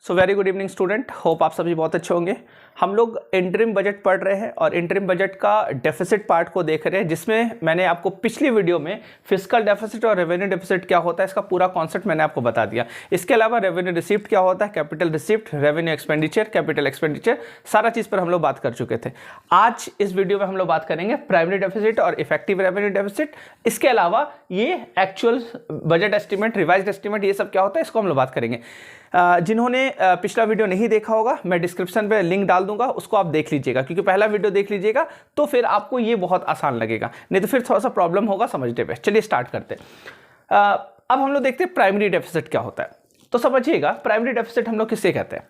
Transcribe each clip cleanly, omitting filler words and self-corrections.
So very good evening student, hope आप सभी बहुत अच्छे होंगे। हम लोग इंटरिम बजट पढ़ रहे हैं और इंटरिम बजट का डेफिसिट पार्ट को देख रहे हैं, जिसमें मैंने आपको पिछली वीडियो में फिस्कल डेफिसिट और रेवेन्यू डेफिसिट क्या होता है इसका पूरा कॉन्सेप्ट मैंने आपको बता दिया। इसके अलावा रेवेन्यू रिसिप्ट क्या होता है, capital receipt, revenue expenditure, capital expenditure, सारा चीज़ पर हम लोग बात कर चुके थे। आज इस वीडियो में हम लोग बात करेंगे प्राइमरी डेफिसिट और इफेक्टिव रेवेन्यू डेफिसिट। इसके अलावा ये actual budget estimate, revised estimate, ये सब क्या होता है इसको हम लोग बात करेंगे। जिन्होंने पिछला वीडियो नहीं देखा होगा, मैं डिस्क्रिप्शन पे लिंक डाल दूंगा, उसको आप देख लीजिएगा, क्योंकि पहला वीडियो देख लीजिएगा तो फिर आपको ये बहुत आसान लगेगा, नहीं तो फिर थोड़ा सा प्रॉब्लम होगा समझने पे। चलिए स्टार्ट करते हैं। अब हम लोग देखते हैं प्राइमरी डेफिसिट क्या होता है। तो समझिएगा, प्राइमरी डेफिसिट हम लोग किससे कहते हैं।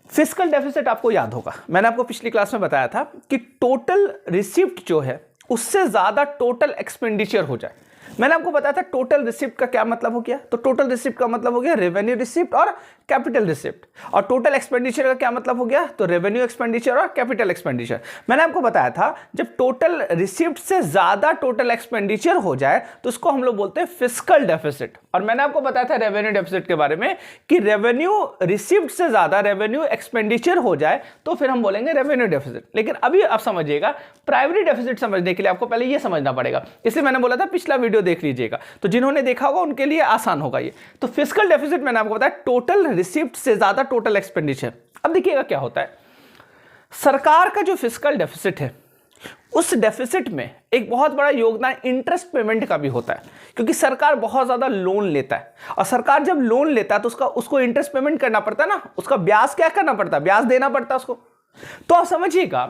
फिस्कल डेफिसिट आपको याद होगा, मैंने आपको पिछली क्लास में बताया था कि टोटल रिसिप्ट जो है उससे ज्यादा टोटल एक्सपेंडिचर हो जाए। मैंने आपको बताया था टोटल रिसिप्ट का क्या मतलब हो गया, तो टोटल रिसिप्ट का मतलब हो गया रेवेन्यू रिसिप्ट और कैपिटल रिसिप्ट, और टोटल एक्सपेंडिचर का क्या मतलब हो गया, तो रेवेन्यू एक्सपेंडिचर और कैपिटल एक्सपेंडिचर। मैंने आपको बताया था जब टोटल रिसिप्ट से ज्यादा टोटल एक्सपेंडिचर हो जाए तो उसको हम लोग बोलते हैं फिस्कल डेफिसिट। और मैंने आपको बताया था रेवेन्यू डेफिसिट के बारे में कि रेवेन्यू रिसिप्ट से ज्यादा रेवेन्यू एक्सपेंडिचर हो जाए तो फिर हम बोलेंगे रेवेन्यू डेफिसिट। लेकिन अभी आप समझिएगा, प्राइमरी डेफिसिट समझने के लिए आपको पहले ये समझना पड़ेगा, इसलिए मैंने बोला था पिछला वीडियो देख लीजिएगा, तो जिन्होंने देखा होगा उनके लिए आसान होगा ये। तो फिस्कल डेफिसिट मैंने आपको बताया टोटल रिसिप्ट से ज्यादा टोटल एक्सपेंडिचर। अब देखिएगा क्या होता है, सरकार का जो फिस्कल डेफिसिट है उस डेफिसिट में एक बहुत बड़ा योगदान इंटरेस्ट पेमेंट का भी होता है, क्योंकि सरकार बहुत ज्यादा लोन लेता है, और सरकार जब लोन लेता है तो उसको इंटरेस्ट पेमेंट करना पड़ता है ना, उसका ब्याज क्या करना पड़ता है, ब्याज देना पड़ता है उसको। तो आप समझिएगा,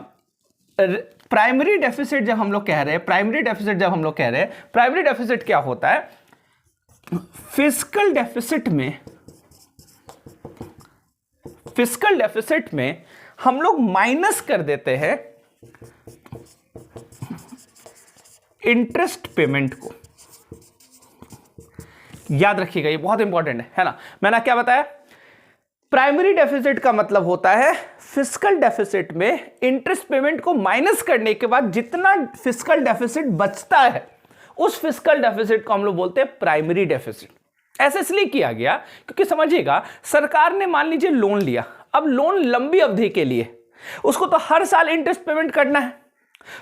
प्राइमरी डेफिसिट जब हम लोग कह रहे हैं, प्राइमरी डेफिसिट क्या होता है, फिस्कल डेफिसिट में हम लोग माइनस कर देते हैं इंटरेस्ट पेमेंट को। याद रखिएगा, ये बहुत इंपॉर्टेंट है ना। मैंने क्या बताया, प्राइमरी डेफिसिट का मतलब होता है फिस्कल डेफिसिट में इंटरेस्ट पेमेंट को माइनस करने के बाद जितना फिस्कल डेफिसिट बचता है उस फिस्कल डेफिसिट को हम लोग बोलते हैं प्राइमरी डेफिसिट। ऐसे इसलिए किया गया क्योंकि समझिएगा, सरकार ने मान लीजिए लोन लिया, अब लोन लंबी अवधि के लिए, उसको तो हर साल इंटरेस्ट पेमेंट करना है,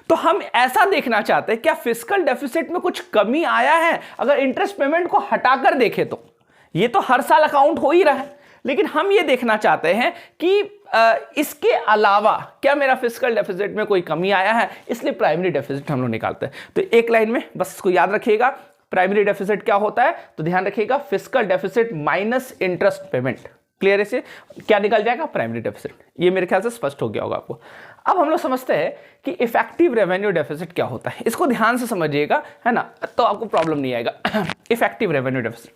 तो हम ऐसा देखना चाहते हैं क्या फिस्कल डेफिसिट में कुछ कमी आया है। अगर इंटरेस्ट पेमेंट को हटाकर देखें तो ये तो हर साल अकाउंट हो ही रहा है, लेकिन हम ये देखना चाहते हैं कि इसके अलावा क्या मेरा फिस्कल डेफिसिट में कोई कमी आया है, इसलिए प्राइमरी डेफिसिट हम लोग निकालते हैं। तो एक लाइन में बस इसको याद रखिएगा, प्राइमरी डेफिसिट क्या होता है, तो ध्यान रखिएगा fiscal deficit minus interest payment. Clear है, से क्या निकल जाएगा, प्राइमरी डेफिसिट। ये मेरे ख्याल से स्पष्ट हो गया होगा आपको। अब हम लोग समझते हैं कि इफेक्टिव रेवेन्यू डेफिसिट क्या होता है, इसको ध्यान से समझिएगा, है ना, तो आपको प्रॉब्लम नहीं आएगा। Effective revenue deficit,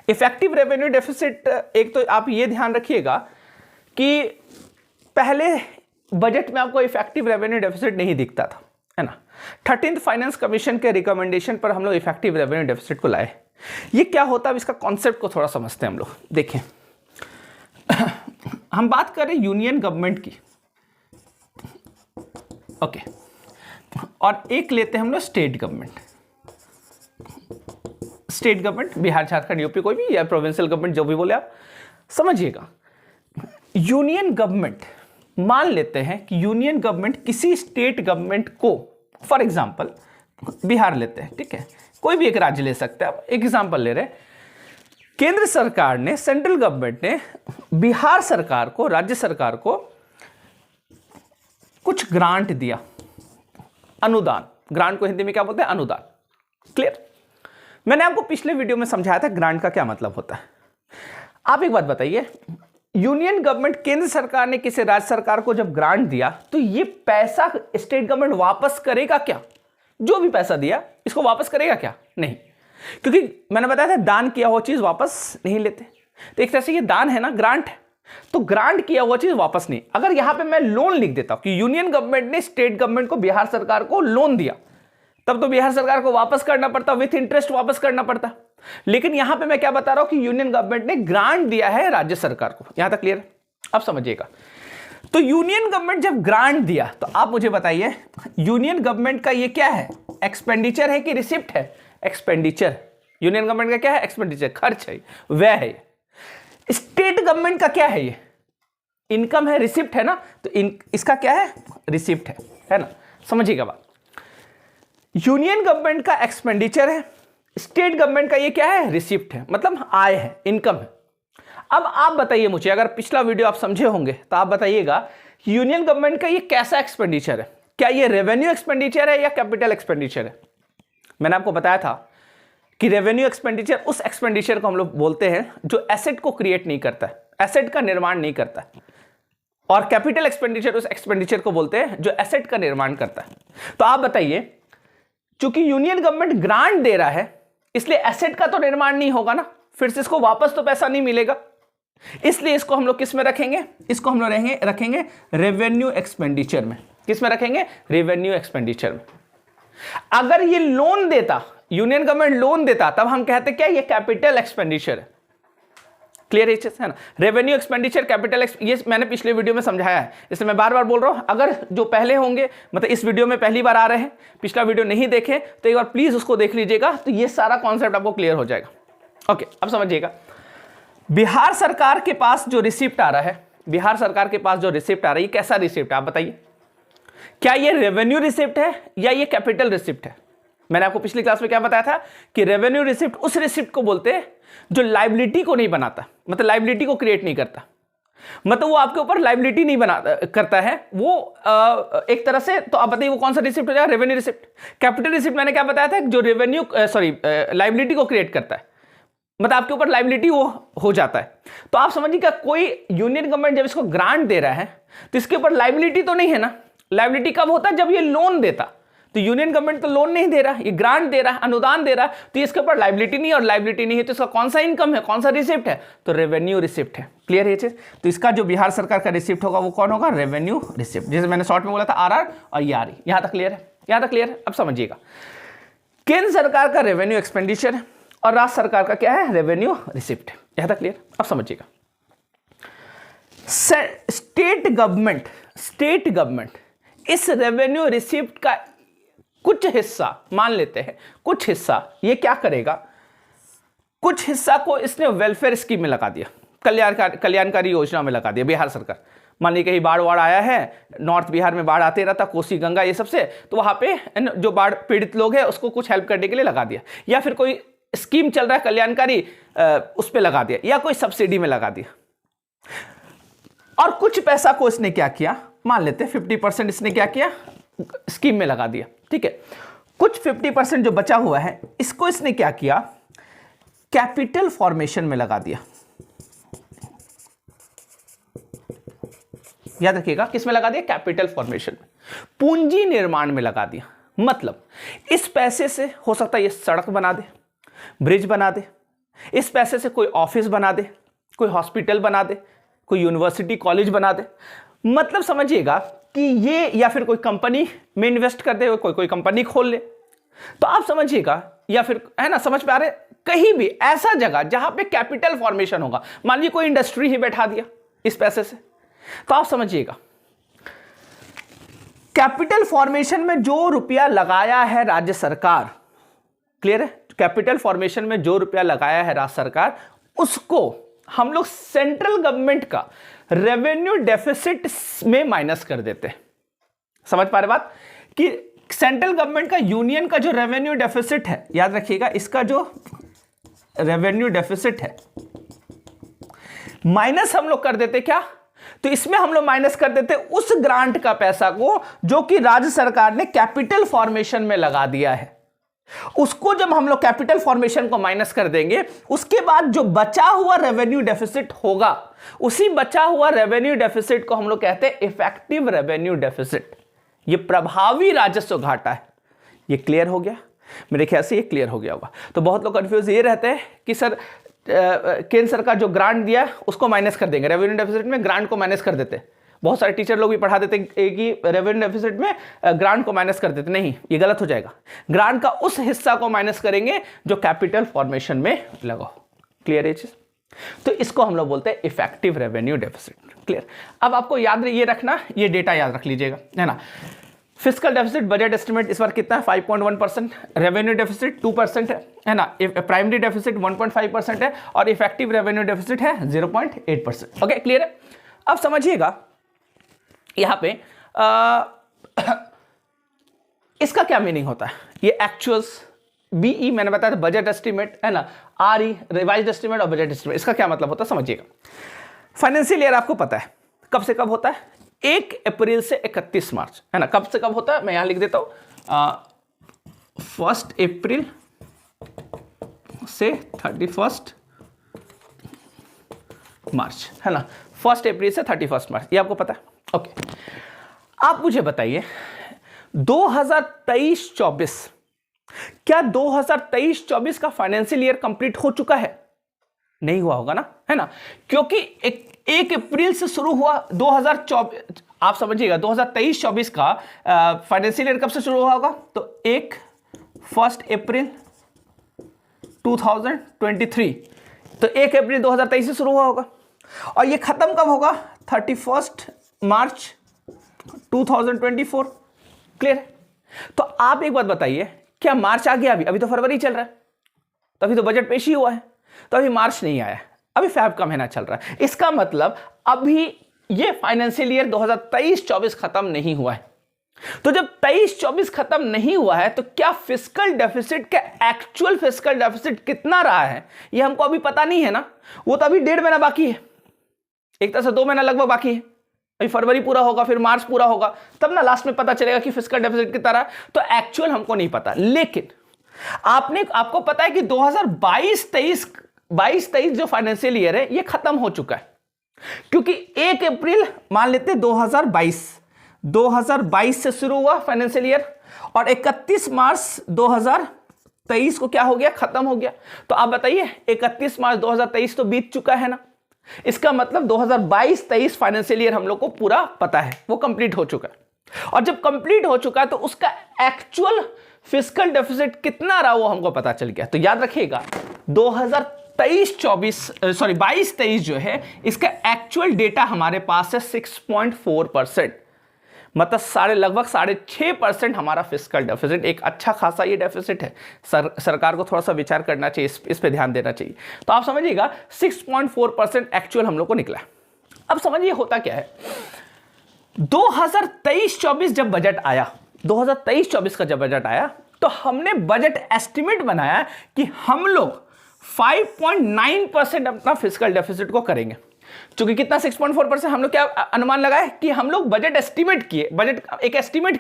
effective revenue deficit, एक तो आप ये ध्यान रखिएगा कि पहले बजट में आपको इफेक्टिव रेवेन्यू डेफिसिट नहीं दिखता था, है ना। 13th फाइनेंस कमीशन के रिकमेंडेशन पर हम लोग इफेक्टिव रेवेन्यू डेफिसिट को लाए। ये क्या होता है, इसका कॉन्सेप्ट को थोड़ा समझते हैं हम लोग। देखें, हम बात कर रहे हैं यूनियन गवर्नमेंट की, ओके, और एक लेते हैं हम लोग state government. State government, Bihar, Jharkhand, UP, कोई भी, या प्रोविंशियल गवर्नमेंट, जो भी बोले आप समझिएगा। यूनियन गवर्नमेंट, मान लेते हैं कि यूनियन गवर्नमेंट किसी स्टेट गवर्नमेंट को, फॉर एग्जांपल बिहार लेते हैं, ठीक है, कोई भी एक राज्य ले सकते हैं, आप एक एग्जांपल ले रहे हैं। केंद्र सरकार ने, सेंट्रल गवर्नमेंट ने बिहार सरकार को, राज्य सरकार को कुछ ग्रांट दिया, अनुदान। ग्रांट को हिंदी में क्या बोलते हैं, अनुदान। क्लियर, मैंने आपको पिछले वीडियो में समझाया था ग्रांट का क्या मतलब होता है। आप एक बात बताइए, यूनियन गवर्नमेंट, केंद्र सरकार ने किसी राज्य सरकार को जब ग्रांट दिया तो ये पैसा स्टेट गवर्नमेंट वापस करेगा क्या, जो भी पैसा दिया इसको वापस करेगा क्या, नहीं, क्योंकि मैंने बताया था दान किया हुआ चीज वापस नहीं लेते। तो एक तरह से ये दान है ना, ग्रांट है, तो ग्रांट किया हुआ चीज वापस नहीं। अगर यहां पे मैं लोन लिख देता हूं कि यूनियन गवर्नमेंट ने स्टेट गवर्नमेंट को, बिहार सरकार को लोन दिया, तब तो बिहार सरकार को वापस करना पड़ता, विथ इंटरेस्ट वापस करना पड़ता। लेकिन यहां पे मैं क्या बता रहा हूं कि यूनियन गवर्नमेंट ने ग्रांट दिया है राज्य सरकार को। यहां तक क्लियर, अब समझिएगा। तो यूनियन गवर्नमेंट जब ग्रांट दिया तो आप मुझे बताइए, यूनियन गवर्नमेंट का ये क्या है, एक्सपेंडिचर है कि रिसिप्ट है, एक्सपेंडिचर। यूनियन गवर्नमेंट का क्या है, एक्सपेंडिचर, खर्च है, व्यय है। गवर्नमेंट का क्या है, ये इनकम है, रिसिप्ट है ना, तो इसका क्या है, रिसिप्ट है ना, समझिएगा बात। यूनियन गवर्नमेंट का एक्सपेंडिचर है, स्टेट गवर्नमेंट का ये क्या है, रिसिप्ट है, मतलब आय है, इनकम है। अब आप बताइए मुझे, अगर पिछला वीडियो आप समझे होंगे तो आप बताइएगा यूनियन गवर्नमेंट का ये कैसा एक्सपेंडिचर है, क्या ये रेवेन्यू एक्सपेंडिचर है या कैपिटल एक्सपेंडिचर है। मैंने आपको बताया था कि रेवेन्यू एक्सपेंडिचर उस एक्सपेंडिचर को हम लोग बोलते हैं जो एसेट को क्रिएट नहीं करता है, एसेट का निर्माण नहीं करता है, और कैपिटल एक्सपेंडिचर उस एक्सपेंडिचर को बोलते हैं जो एसेट का निर्माण करता है। तो आप बताइए, चूंकि यूनियन गवर्नमेंट ग्रांट दे रहा है इसलिए एसेट का तो निर्माण नहीं होगा ना, फिर से इसको वापस तो पैसा नहीं मिलेगा, इसलिए इसको हम लोग किस में रखेंगे, इसको हम लोग रखेंगे रेवेन्यू एक्सपेंडिचर में। किस में रखेंगे, रेवेन्यू एक्सपेंडिचर में। अगर ये लोन देता, यूनियन गवर्नमेंट लोन देता, तब हम कहते क्या, ये कैपिटल एक्सपेंडिचर है। क्लियर है ना, रेवेन्यू एक्सपेंडिचर, कैपिटल, ये मैंने पिछले वीडियो में समझाया है, इसलिए मैं बार बार बोल रहा हूं। अगर जो पहले होंगे, मतलब इस वीडियो में पहली बार आ रहे हैं, पिछला वीडियो नहीं देखे तो एक बार प्लीज उसको देख लीजिएगा, तो ये सारा कॉन्सेप्ट आपको क्लियर हो जाएगा। ओके, अब समझिएगा, बिहार सरकार के पास जो रिसिप्ट आ रहा है, बिहार सरकार के पास जो रिसिप्ट आ रहा है, ये कैसा रिसिप्ट है आप बताइए, क्या ये रेवेन्यू रिसिप्ट है या ये कैपिटल रिसिप्ट है। मैंने आपको पिछली क्लास में क्या बताया था कि रेवेन्यू रिसिप्ट उस रिसिप्ट को बोलते हैं जो लाइबिलिटी को नहीं बनाता, मतलब लाइबिलिटी को क्रिएट नहीं करता, मतलब वो आपके ऊपर लाइबिलिटी नहीं बना करता है वो एक तरह से। तो आप बताइए वो कौन सा रिसिप्ट हो जाएगा, रेवेन्यू रिसिप्ट। कैपिटल रिसिप्ट मैंने क्या बताया था, जो रेवेन्यू लाइबिलिटी को क्रिएट करता है, मतलब आपके ऊपर लाइबिलिटी वो हो जाता है। तो आप समझिएगा, कोई यूनियन गवर्नमेंट जब इसको ग्रांट दे रहा है तो इसके ऊपर लाइबिलिटी तो नहीं है ना। लाइबिलिटी कब होता है, जब ये लोन देता, तो यूनियन गवर्नमेंट तो लोन नहीं दे रहा, ये ग्रांट दे रहा है, अनुदान दे रहा है, तो इसके ऊपर लाइबिलिटी नहीं, और लाइबिलिटी नहीं है तो इसका कौन सा इनकम है, कौन सा रिसिप्ट है, तो रेवेन्यू रिसिप्ट है। क्लियर है ये चीज। तो इसका जो बिहार सरकार का रिसिप्ट होगा वो कौन होगा, रेवेन्यू रिसिप्ट, जैसे मैंने शॉर्ट में बोला था आरआर और ईआरई। यहां तक क्लियर है, यहां तक क्लियर है। अब समझिएगा, केंद्र सरकार का रेवेन्यू एक्सपेंडिचर है और राज्य सरकार का क्या है, रेवेन्यू रिसिप्ट है। यहां तक क्लियर। अब समझिएगा, स्टेट गवर्नमेंट इस रेवेन्यू रिसिप्ट का कुछ हिस्सा, मान लेते हैं कुछ हिस्सा, ये क्या करेगा, कुछ हिस्सा को इसने वेलफेयर स्कीम में लगा दिया, कल्याणकारी योजना में लगा दिया बिहार सरकार। मान लीजिए कहीं बाढ़ आया है, नॉर्थ बिहार में बाढ़ आते रहता, कोसी गंगा ये सबसे, तो वहां पे जो बाढ़ पीड़ित लोग हैं उसको कुछ हेल्प करने के लिए लगा दिया, या फिर कोई स्कीम चल रहा है कल्याणकारी, उस पर लगा दिया, या कोई सब्सिडी में लगा दिया। और कुछ पैसा को इसने क्या किया, मान लेते 50% इसने क्या किया, स्कीम में लगा दिया, ठीक है। कुछ 50% जो बचा हुआ है इसको इसने क्या किया, कैपिटल फॉर्मेशन में लगा दिया। याद रखिएगा, किस में लगा दिया, कैपिटल फॉर्मेशन में, पूंजी निर्माण में लगा दिया। मतलब इस पैसे से हो सकता है ये सड़क बना दे, ब्रिज बना दे, इस पैसे से कोई ऑफिस बना दे, कोई हॉस्पिटल बना दे, कोई यूनिवर्सिटी कॉलेज बना दे। मतलब समझिएगा कि ये, या फिर कोई कंपनी में इन्वेस्ट कर दे, कोई कंपनी खोल ले। तो आप समझिएगा, या फिर है ना, समझ में आ रहे, कहीं भी ऐसा जगह जहां पे कैपिटल फॉर्मेशन होगा, मान लीजिए कोई इंडस्ट्री ही बैठा दिया इस पैसे से, तो आप समझिएगा कैपिटल फॉर्मेशन में जो रुपया लगाया है राज्य सरकार, क्लियर है, कैपिटल फॉर्मेशन में जो रुपया लगाया है राज्य सरकार, उसको हम लोग सेंट्रल गवर्नमेंट का रेवेन्यू डेफिसिट में माइनस कर देते हैं। समझ पा रहे बात, कि सेंट्रल गवर्नमेंट का, यूनियन का जो रेवेन्यू डेफिसिट है, याद रखिएगा, इसका जो रेवेन्यू डेफिसिट है माइनस हम लोग कर देते क्या, तो इसमें हम लोग माइनस कर देते उस ग्रांट का पैसा को जो कि राज्य सरकार ने कैपिटल फॉर्मेशन में लगा दिया है। उसको जब हम लोग कैपिटल फॉर्मेशन को माइनस कर देंगे, उसके बाद जो बचा हुआ रेवेन्यू डेफिसिट होगा, उसी बचा हुआ रेवेन्यू डेफिसिट को हम लोग कहते हैं इफेक्टिव रेवेन्यू डेफिसिट। ये प्रभावी राजस्व घाटा है। ये क्लियर हो गया, मेरे ख्याल से ये क्लियर हो गया होगा। तो बहुत लोग कंफ्यूज ये रहते हैं कि सर केंद्र सरकार जो ग्रांट दिया उसको माइनस कर देंगे, रेवेन्यू डेफिसिट में ग्रांट को माइनस कर देते हैं। बहुत सारे टीचर लोग भी पढ़ा देते हैं कि रेवेन्यू डेफिसिट में ग्रांट को माइनस कर देते। नहीं, ये गलत हो जाएगा। ग्रांट का उस हिस्सा को माइनस करेंगे जो कैपिटल फॉर्मेशन में लगा हो। क्लियर है चीज? तो इसको हम लोग बोलते हैं इफेक्टिव रेवेन्यू डेफिसिट। क्लियर? अब आपको याद ये रखना, ये डेटा याद रख लीजिएगा, है ना। फिस्कल डेफिसिट बजट एस्टिमेट इस बार कितना है 5.1%, रेवेन्यू डेफिसिट 2% है ना, प्राइमरी डेफिसिट 1.5% है और इफेक्टिव रेवेन्यू डेफिसिट है 0.8%। ओके क्लियर है। अब समझिएगा यहां पे इसका क्या मीनिंग होता है, ये एक्चुअल्स बीई मैंने बताया था बजट एस्टिमेट है ना, आरई रिवाइज्ड एस्टिमेट और बजट एस्टिमेट, इसका क्या मतलब होता है समझिएगा। फाइनेंशियल ईयर आपको पता है कब से कब होता है, 1 अप्रैल से 31 मार्च है ना, कब से कब होता है मैं यहां लिख देता हूं 1 अप्रैल से 31 मार्च है ना, 1 अप्रैल से 31 मार्च, ये आपको पता है। ओके आप मुझे बताइए 2023-24 क्या 2023-24 का फाइनेंशियल ईयर कंप्लीट हो चुका है? नहीं हुआ होगा ना, है ना, क्योंकि 1 अप्रैल से शुरू हुआ 2024, आप समझिएगा 2023-24 का फाइनेंशियल ईयर कब से शुरू हुआ होगा, तो 1 अप्रैल 2023, तो 1 अप्रैल 2023 से शुरू हुआ होगा और ये खत्म कब होगा 31 मार्च 2024। क्लियर है। तो आप एक बात बताइए, क्या मार्च आ गया? अभी तो फरवरी चल रहा है, तो अभी तो बजट पेश ही हुआ है, तो अभी मार्च नहीं आया, अभी फैब का महीना चल रहा है। इसका मतलब अभी ये फाइनेंशियल ईयर 2023-24 खत्म नहीं हुआ है। तो जब 23-24 खत्म नहीं हुआ है तो क्या फिस्कल डेफिसिट का एक्चुअल फिस्कल डेफिसिट कितना रहा है ये हमको अभी पता नहीं है ना, वो तो अभी 1.5 महीना बाकी है, एक तरह से 2 महीना लगभग बाकी है, अभी फरवरी पूरा होगा फिर मार्च पूरा होगा, तब ना लास्ट में पता चलेगा कि फिस्कल डेफिसिट कितना रहा। तो एक्चुअल हमको नहीं पता, लेकिन आपको पता है कि 2022-23 जो फाइनेंशियल ईयर है ये खत्म हो चुका है, क्योंकि 1 अप्रैल मान लेते 2022 से शुरू हुआ फाइनेंशियल ईयर और 31 मार्च 2023 को क्या हो गया, खत्म हो गया। तो आप बताइए 31 मार्च 2023 तो बीत चुका है ना, इसका मतलब 2022-23 फाइनेंशियल ईयर हम लोग को पूरा पता है, वो कंप्लीट हो चुका है। और जब कंप्लीट हो चुका है तो उसका एक्चुअल फिस्कल डेफिसिट कितना रहा वो हमको पता चल गया। तो याद रखिएगा 22-23 जो है इसका एक्चुअल डेटा हमारे पास है 6.4%, मतलब लगभग 6.5% हमारा फिस्कल डेफिसिट, एक अच्छा खासा ये डेफिसिट है। सरकार को थोड़ा सा विचार करना चाहिए, इस पे ध्यान देना चाहिए। तो आप समझिएगा 6.4% एक्चुअल हम लोग को निकला। अब समझिए होता क्या है, 2023-24 जब बजट आया, 2023-24 का जब बजट आया तो हमने बजट एस्टिमेट बनाया कि हम लोग 5.9% अपना फिस्कल डेफिसिट को करेंगे। चूंकि कितना 6.4% हम लोग क्या अनुमान लगाए कि हम लोग बजट एस्टिमेट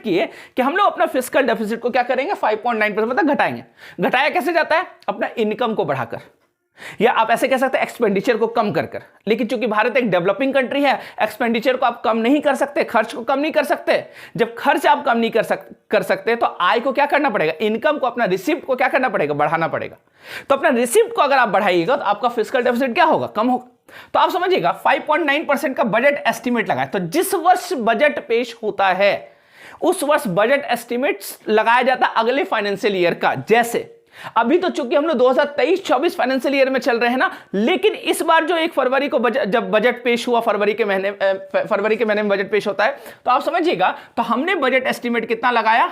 किए कि हम लोग अपना फिस्कल डेफिसिट को क्या करेंगे 5.9% मतलब घटाएंगे। घटाया कैसे जाता है, अपना इनकम को बढ़ाकर, या आप ऐसे कह सकते हैं एक्सपेंडिचर को कम कर। लेकिन चूंकि भारत एक डेवलपिंग कंट्री है, एक्सपेंडिचर को आप कम नहीं कर सकते, खर्च को कम नहीं कर सकते। जब खर्च आप कम नहीं कर सकते तो आय को क्या करना पड़ेगा, इनकम को, अपना रिसिप्ट को क्या करना पड़ेगा, बढ़ाना पड़ेगा। तो अपना रिसिप्ट को अगर आप बढ़ाइएगा तो आपका फिस्कल डेफिसिट क्या होगा, कम होगा। तो आप समझिएगा 5.9% का बजट एस्टिमेट लगाए। तो जिस वर्ष बजट पेश होता है उस वर्ष बजट एस्टिमेट्स लगाया जाता है अगले फाइनेंशियल ईयर का। जैसे अभी तो चूंकि हम लोग 2023-24 फाइनेंशियल ईयर में चल रहे हैं ना, लेकिन इस बार जो 1 फरवरी को जब बजट पेश हुआ, फरवरी के महीने में बजट पेश होता है, तो आप समझिएगा तो हमने बजट एस्टिमेट कितना लगाया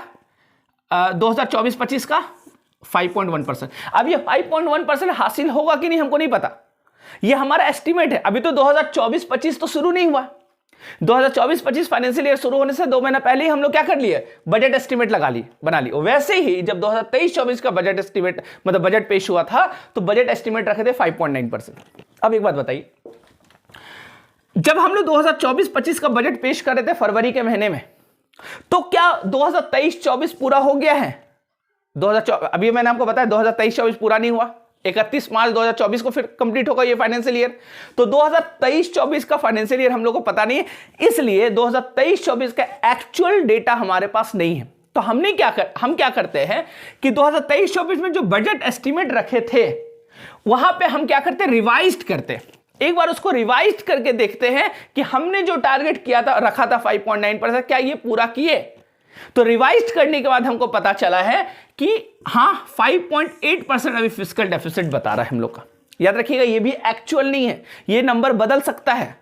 2024-25 का 5.1%। अब ये 5.1% हासिल होगा कि नहीं हमको नहीं पता, ये हमारा एस्टिमेट है। अभी तो 2024-25 तो शुरू नहीं हुआ, 2024-25 फाइनेंशियल ईयर शुरू होने से 2 महीना पहले ही हम लोग क्या कर लिए, बजट एस्टिमेट बना ली। वैसे ही जब 2023-24 का बजट एस्टिमेट मतलब बजट पेश हुआ था तो बजट एस्टिमेट रखे थे 5.9%। अब एक बात बताइए, जब हम लोग 2024-25 का बजट पेश कर रहे थे फरवरी के महीने में, तो क्या 2023-24 पूरा हो गया है? अभी मैंने आपको बताया 2023-24 पूरा नहीं हुआ, 31 मार्च 2024 को फिर कंप्लीट होगा ये फाइनेंशियल ईयर। तो 2023-24 का फाइनेंशियल ईयर हम लोग को पता नहीं है, इसलिए 2023-24 का एक्चुअल डेटा हमारे पास नहीं है। तो हम क्या करते हैं कि 2023-24 में जो बजट एस्टिमेट रखे थे वहां पे हम क्या करते हैं, रिवाइज्ड करते हैं। एक बार उसको रिवाइज्ड करके देखते हैं कि हमने जो टारगेट रखा था 5.9%, क्या ये पूरा किए। तो रिवाइज करने के बाद हमको पता चला है कि हाँ 5.8% अभी फिस्कल डेफिसिट बता रहा है हम लोग का। याद रखिएगा ये भी एक्चुअल नहीं है, ये नंबर बदल सकता है,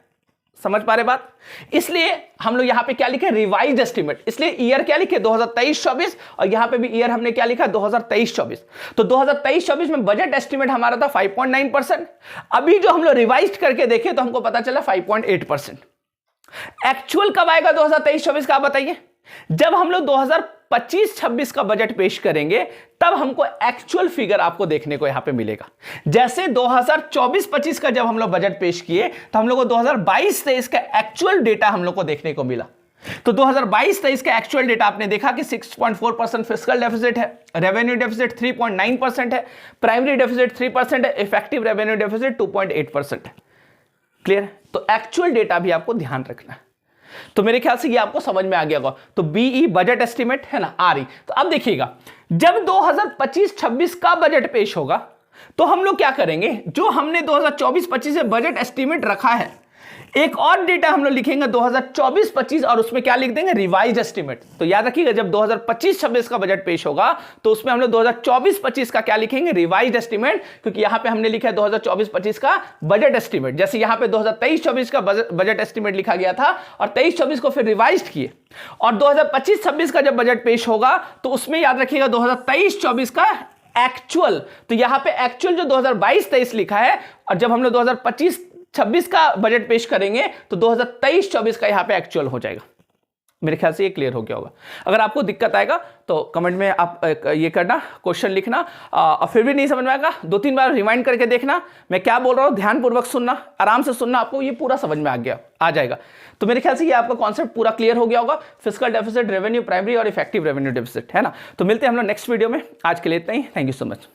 समझ पा रहे बात? इसलिए हम लोग यहां पे क्या लिखे, रिवाइज्ड एस्टिमेट। इसलिए ईयर क्या लिखे 2023-24 और यहां पे भी ईयर हमने क्या लिखा 2023-24। तो 2023-24 में बजट एस्टिमेट हमारा था 5.9%। अभी जो हम लोग रिवाइज्ड करके देखे तो हमको पता चला 5.8%। एक्चुअल कब आएगा 2023-24 का, आप बताइए? जब हम लोग 2025-26 का बजट पेश करेंगे तब हमको एक्चुअल फिगर आपको देखने को यहां पे मिलेगा। जैसे 2024-25 का जब हम लोग बजट पेश किए तो हम लोग को 2022-23 का एक्चुअल डेटा हम लोग को देखने को मिला। तो 2022-23 का एक्चुअल डेटा आपने देखा कि 6.4% फिस्कल डेफिसिट है, रेवेन्यू डेफिसिट 3.9% है, प्राइमरी डेफिसिट 3% है, इफेक्टिव रेवेन्यू डेफिसिट 2.8% है। क्लियर? तो एक्चुअल डेटा भी आपको ध्यान रखना है। तो मेरे ख्याल से ये आपको समझ में आ गया होगा। तो बीई बजट एस्टिमेट है ना, आरई। तो अब देखिएगा, जब 2025-26 का बजट पेश होगा तो हम लोग क्या करेंगे, जो हमने 2024-25 से बजट एस्टिमेट रखा है, एक और डेटा हम लोग लिखेंगे 2024-25 और उसमें क्या लिख देंगे, रिवाइज एस्टिमेट। तो याद रखिएगा, जब 2025-26 का बजट पेश होगा तो उसमें हम लोग 2024-25 का क्या लिखेंगे, रिवाइज एस्टिमेट, क्योंकि यहां पे हमने लिखा है 2024-25 का बजट एस्टिमेट। जैसे यहां पे 2023-24 का बजट एस्टिमेट लिखा गया था और 23-24 को फिर रिवाइज किए, और 2025-26 का जब बजट पेश होगा तो उसमें याद रखिएगा 2023-24 का एक्चुअल। तो यहां पे एक्चुअल जो 2022-23 लिखा है, और जब हम लोग 2025-26 का बजट पेश करेंगे तो 2023-24 का यहां पे एक्चुअल हो जाएगा। मेरे ख्याल से ये क्लियर हो गया होगा। अगर आपको दिक्कत आएगा तो कमेंट में आप ये करना, क्वेश्चन लिखना, और फिर भी नहीं समझ में आएगा 2-3 बार रिवाइंड करके देखना मैं क्या बोल रहा हूं, ध्यानपूर्वक सुनना, आराम से सुनना, आपको ये पूरा समझ में आ जाएगा। तो मेरे ख्याल से ये आपका कॉन्सेप्ट पूरा क्लियर हो गया होगा, फिस्कल डेफिसिट, रेवेन्यू, प्राइमरी और इफेक्टिव रेवेन्यू डेफिसिट, है ना। तो मिलते हैं हम लोग नेक्स्ट वीडियो में। आज के लिए इतना ही। Thank you so much.